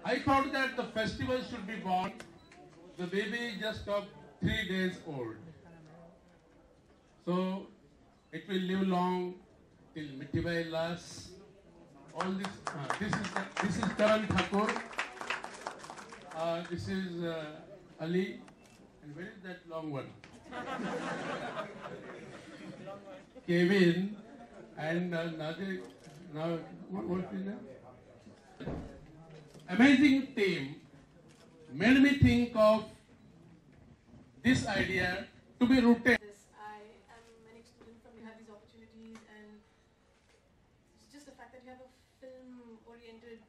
I thought that the festival should be born. The baby just of 3 days old. So it will live long till Mithibai lasts. All this, this is Karan Thakur. This is Ali. And where is that long one? Kevin and Nadir. Now, what is that? Amazing team made me think of this idea to be rooted. I am an ex-student from, you have these opportunities, and it's just the fact that you have a film-oriented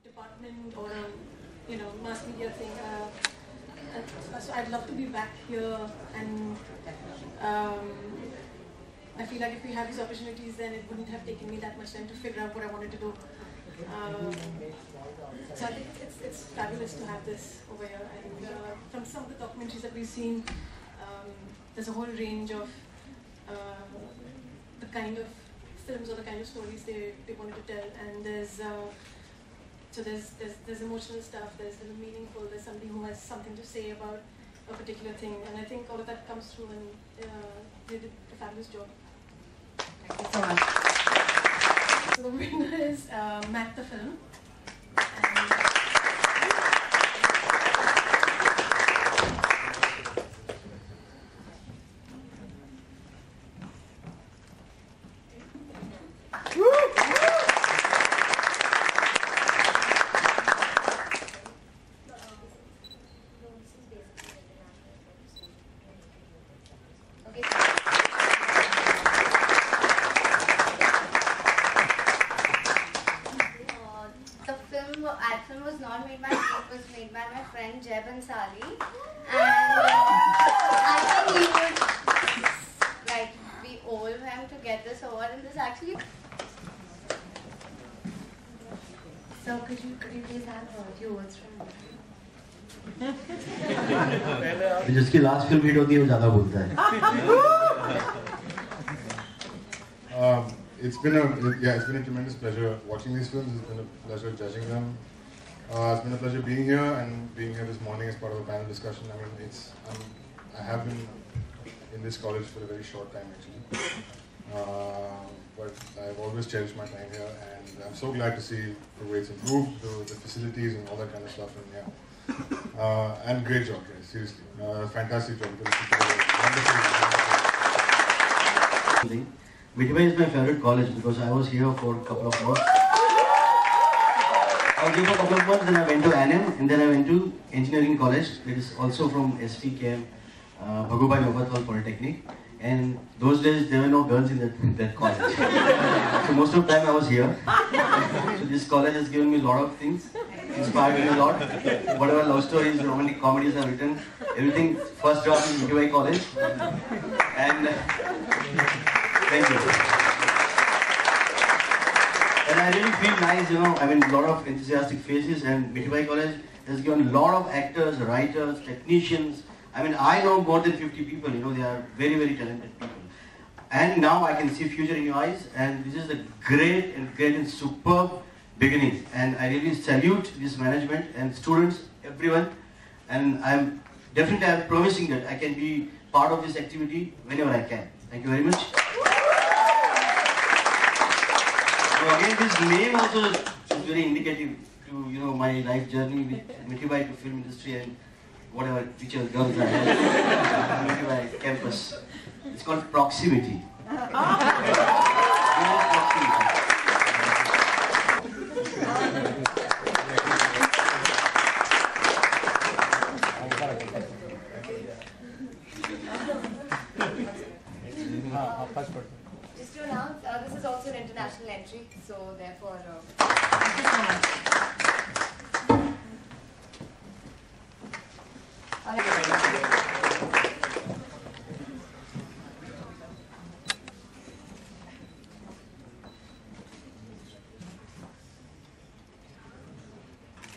department or a mass media thing. So I'd love to be back here, and I feel like if we have these opportunities, then it wouldn't have taken me that much time to figure out what I wanted to do. So I think it's fabulous to have this over here. And from some of the documentaries that we've seen, there's a whole range of the kind of films or the kind of stories they wanted to tell. And there's emotional stuff, there's meaningful, there's somebody who has something to say about a particular thing. And I think all of that comes through, and they did a fabulous job. Thank you so much. So the winner is Matt the film. Film was not made by me, it was made by my friend Jeb Ansari, and I think he would we owe him to get this award, and this actually. So could you please have a few words from him? जिसकी last film hit होती है वो ज़्यादा बोलता है. It's been a tremendous pleasure watching these films. It's been a pleasure judging them. It's been a pleasure being here and being here this morning as part of a panel discussion. I mean, I have been in this college for a very short time actually, but I've always cherished my time here, and I'm so glad to see the way it's improved, the facilities and all that kind of stuff. And yeah, and great job, guys. Seriously, fantastic job. Wonderful. Mithibai is my favorite college because I was here for a couple of months. I was here for a couple of months, then I went to ANM, and then I went to engineering college. It is also from STKM, Bhagubai Babathal Polytechnic. And those days there were no girls in that college. So most of the time I was here. So this college has given me a lot of things, inspired me a lot. Whatever love stories, romantic comedies I've written, everything first draft in Mithibai College. And thank you. And I really feel nice, I mean, a lot of enthusiastic faces, and Mithibai College has given a lot of actors, writers, technicians. I mean, I know more than 50 people, they are very, very talented people. And now I can see future in your eyes, and this is a great and superb beginning. And I really salute this management and students, everyone. And I'm promising that I can be part of this activity whenever I can. Thank you very much. So again, this name also is very indicative to my life journey with Mithibai to film industry and whatever future girls I have in Mithibai campus. It's called proximity. Just to announce, this is also an international entry, so therefore,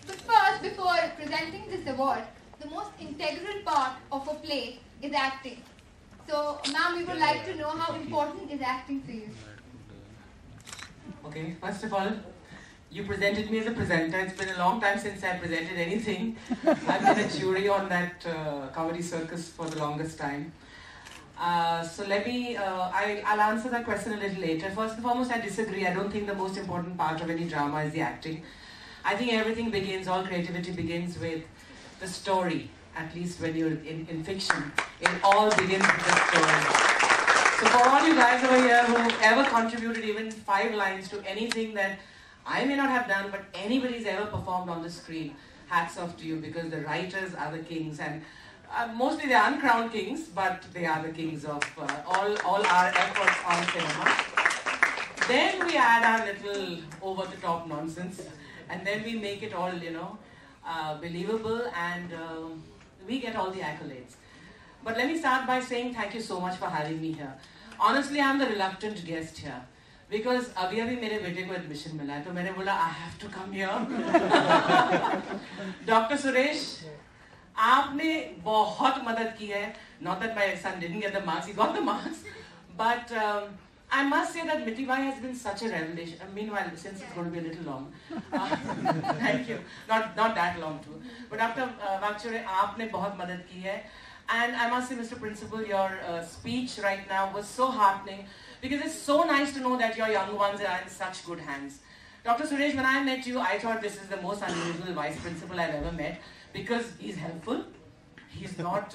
But first, before presenting this award, the most integral part of a play is acting. So, ma'am, we would like to know how important is acting for you? Okay, first of all, you presented me as a presenter. It's been a long time since I presented anything. I've been a jury on that comedy circus for the longest time. So let me, I'll answer that question a little later. First and foremost, I disagree. I don't think the most important part of any drama is the acting. I think everything begins, all creativity begins with the story. At least when you're in fiction, it all begins with the story. So for all you guys over here who ever contributed even 5 lines to anything that I may not have done, but anybody's ever performed on the screen, hats off to you, because the writers are the kings, and mostly they're uncrowned kings, but they are the kings of all our efforts on cinema. Then we add our little over-the-top nonsense, and then we make it all, believable, and we get all the accolades. But let me start by saying thank you so much for having me here. Honestly, I'm the reluctant guest here. Because अभी मेरे बेटे को admission मिला है, तो मैंने बोला I have to come here. Dr. Suresh, आपने बहुत मदद की है. Not that my son didn't get the marks, he got the marks. But I must say that Mithibai has been such a revelation. Meanwhile, since it's going to be a little long, thank you. Not that long too. But Dr. Vakchure, आपने बहुत मदद की है. And I must say, Mr. Principal, your speech right now was so heartening, because it's so nice to know that your young ones are in such good hands. Dr. Suresh, when I met you, I thought this is the most unusual vice principal I've ever met, because he's helpful, he's not,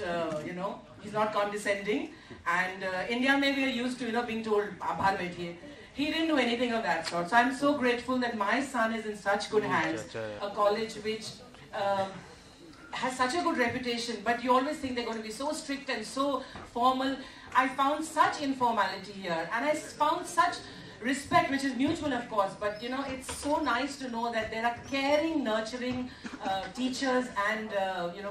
he's not condescending, and India maybe are used to, being told, Abhar baithiye. He didn't do anything of that sort. So I'm so grateful that my son is in such good hands, a college which has such a good reputation, but you always think they're going to be so strict and so formal. I found such informality here, and I found such respect, which is mutual, of course, but it's so nice to know that there are caring, nurturing teachers and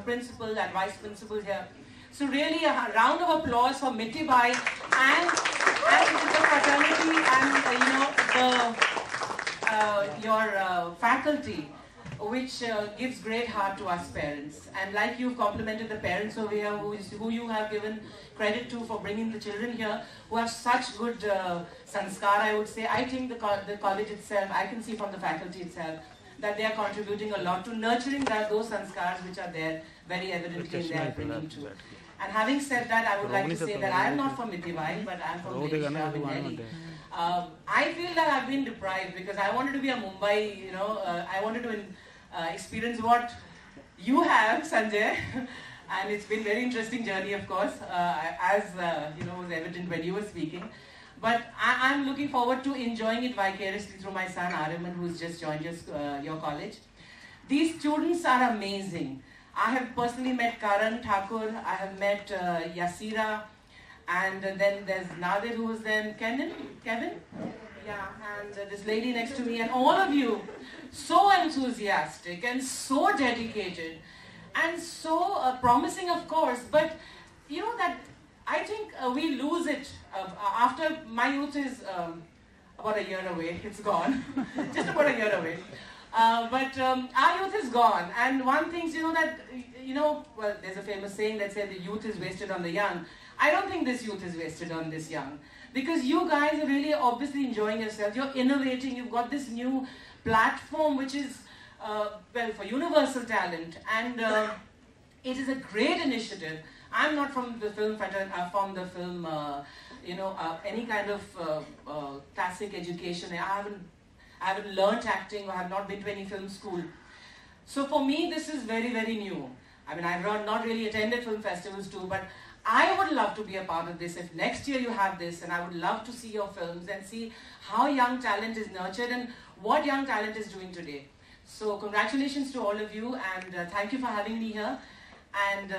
principal and vice principal here. So really a round of applause for Mithibai and the fraternity and your faculty, which gives great heart to us parents. And like you've complimented the parents over here, who you have given credit to for bringing the children here, who have such good sanskar, I would say. I think the college itself, I can see from the faculty itself, that they are contributing a lot to nurturing those sanskars which are there very evidently in their upbringing too. And having said that, I would like to say that I am not from Mithibai, but I am from Delhi. I feel that I've been deprived, because I wanted to be a Mumbai, I wanted to experience what you have, Sanjay, and it's been a very interesting journey, of course, as was evident when you were speaking. But I'm looking forward to enjoying it vicariously through my son Ariman, who's just joined your college. These students are amazing. I have personally met Karan Thakur, I have met Yasira, and then there's Nadir, who was then Kevin? Yeah, and this lady next to me, and all of you, so enthusiastic and so dedicated and so promising, of course, but that I think we lose it after my youth is about a year away. It's gone, just about a year away. But our youth is gone, and one thinks, that, well, there's a famous saying that says the youth is wasted on the young. I don't think this youth is wasted on this young, because you guys are really obviously enjoying yourselves. You're innovating. You've got this new platform which is, for universal talent, and it is a great initiative. I'm not from the film, any kind of classic education. I haven't learnt acting, or have not been to any film school. So for me, this is very, very new. I've not really attended film festivals too, but I would love to be a part of this. If next year you have this, and I would love to see your films and see how young talent is nurtured and what young talent is doing today. So congratulations to all of you, and thank you for having me here. And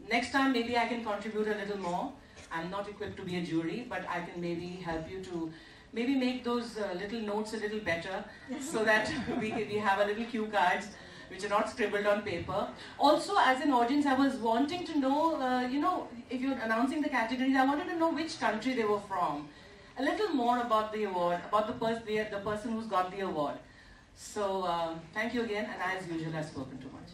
next time maybe I can contribute a little more. I'm not equipped to be a jury, but I can maybe help you to maybe make those little notes a little better, so that we have a little cue cards which are not scribbled on paper. Also, as an audience, I was wanting to know, if you're announcing the categories, I wanted to know which country they were from. A little more about the award, about the person who's got the award. So, thank you again, and as usual, I've spoken too much.